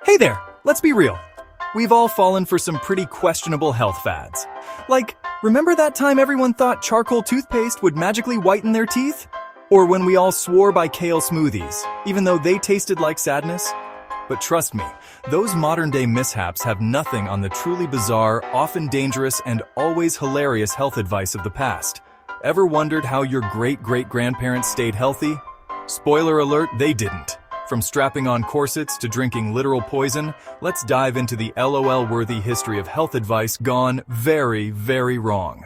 Hey there, let's be real. We've all fallen for some pretty questionable health fads. Like, remember that time everyone thought charcoal toothpaste would magically whiten their teeth? Or when we all swore by kale smoothies, even though they tasted like sadness? But trust me, those modern-day mishaps have nothing on the truly bizarre, often dangerous, and always hilarious health advice of the past. Ever wondered how your great-great-grandparents stayed healthy? Spoiler alert, they didn't. From strapping on corsets to drinking literal poison, let's dive into the LOL-worthy history of health advice gone very, very wrong.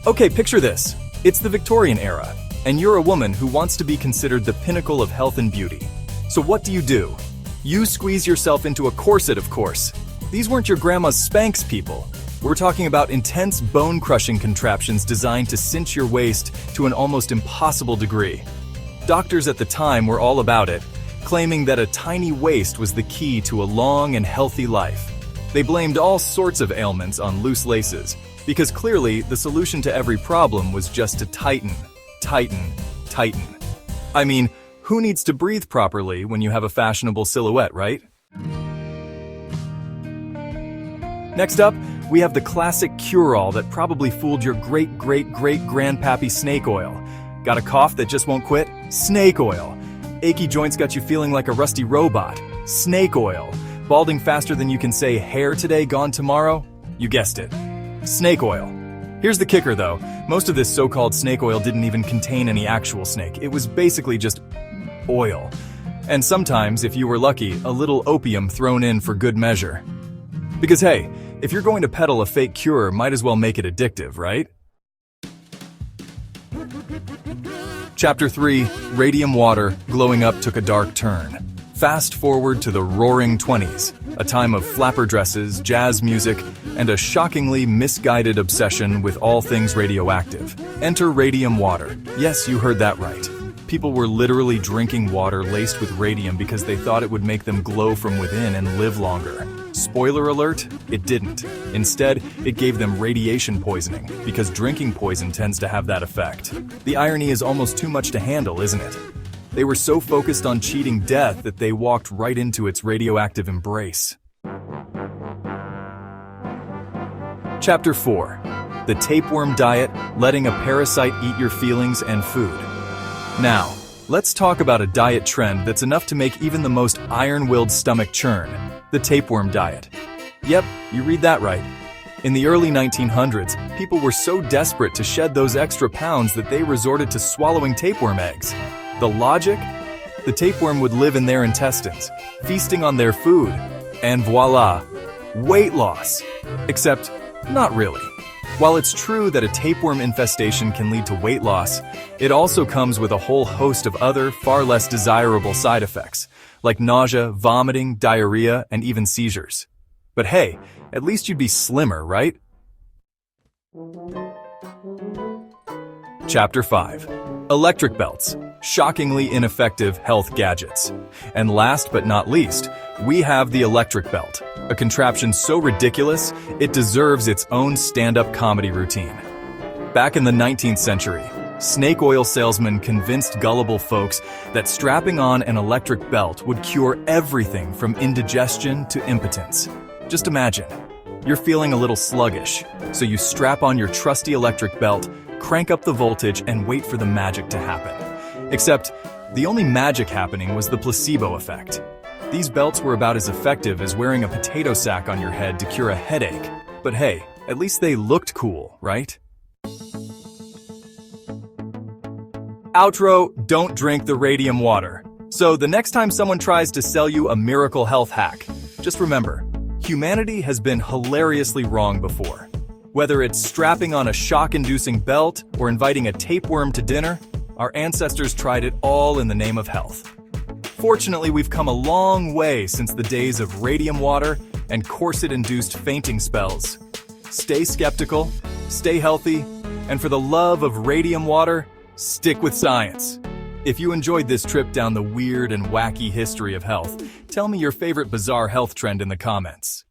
Okay, picture this. It's the Victorian era, and you're a woman who wants to be considered the pinnacle of health and beauty. So what do? You squeeze yourself into a corset, of course. These weren't your grandma's Spanx, people. We're talking about intense bone-crushing contraptions designed to cinch your waist to an almost impossible degree. Doctors at the time were all about it, claiming that a tiny waist was the key to a long and healthy life. They blamed all sorts of ailments on loose laces, because clearly the solution to every problem was just to tighten. I mean, who needs to breathe properly when you have a fashionable silhouette, right? Next up, we have the classic cure-all that probably fooled your great-great-great-grandpappy: snake oil. Got a cough that just won't quit? Snake oil. Achy joints got you feeling like a rusty robot? Snake oil. Balding faster than you can say hair today, gone tomorrow? You guessed it. Snake oil. Here's the kicker though, most of this so-called snake oil didn't even contain any actual snake. It was basically just oil. And sometimes, if you were lucky, a little opium thrown in for good measure. Because hey, if you're going to peddle a fake cure, might as well make it addictive, right? Chapter 3, Radium Water, glowing up took a dark turn. Fast forward to the roaring 20s, a time of flapper dresses, jazz music, and a shockingly misguided obsession with all things radioactive. Enter radium water. Yes, you heard that right. People were literally drinking water laced with radium because they thought it would make them glow from within and live longer. Spoiler alert, it didn't. Instead, it gave them radiation poisoning, because drinking poison tends to have that effect. The irony is almost too much to handle, isn't it? They were so focused on cheating death that they walked right into its radioactive embrace. Chapter 4. The Tapeworm Diet, letting a parasite eat your feelings and food. Now, let's talk about a diet trend that's enough to make even the most iron-willed stomach churn. The tapeworm diet. Yep, you read that right. In the early 1900s, people were so desperate to shed those extra pounds that they resorted to swallowing tapeworm eggs. The logic? The tapeworm would live in their intestines, feasting on their food, and voila, weight loss. Except, not really. While it's true that a tapeworm infestation can lead to weight loss, it also comes with a whole host of other, far less desirable side effects, like nausea, vomiting, diarrhea, and even seizures. But hey, at least you'd be slimmer, right? Chapter 5. Electric belts. Shockingly ineffective health gadgets. And last but not least, we have the electric belt, a contraption so ridiculous, it deserves its own stand-up comedy routine. Back in the 19th century, snake oil salesmen convinced gullible folks that strapping on an electric belt would cure everything from indigestion to impotence. Just imagine, you're feeling a little sluggish, so you strap on your trusty electric belt, crank up the voltage, and wait for the magic to happen. Except, the only magic happening was the placebo effect. These belts were about as effective as wearing a potato sack on your head to cure a headache. But hey, at least they looked cool, right? Outro, don't drink the radium water. So the next time someone tries to sell you a miracle health hack, just remember, humanity has been hilariously wrong before. Whether it's strapping on a shock-inducing belt or inviting a tapeworm to dinner, our ancestors tried it all in the name of health. Fortunately, we've come a long way since the days of radium water and corset-induced fainting spells. Stay skeptical, stay healthy, and for the love of radium water, stick with science. If you enjoyed this trip down the weird and wacky history of health, tell me your favorite bizarre health trend in the comments.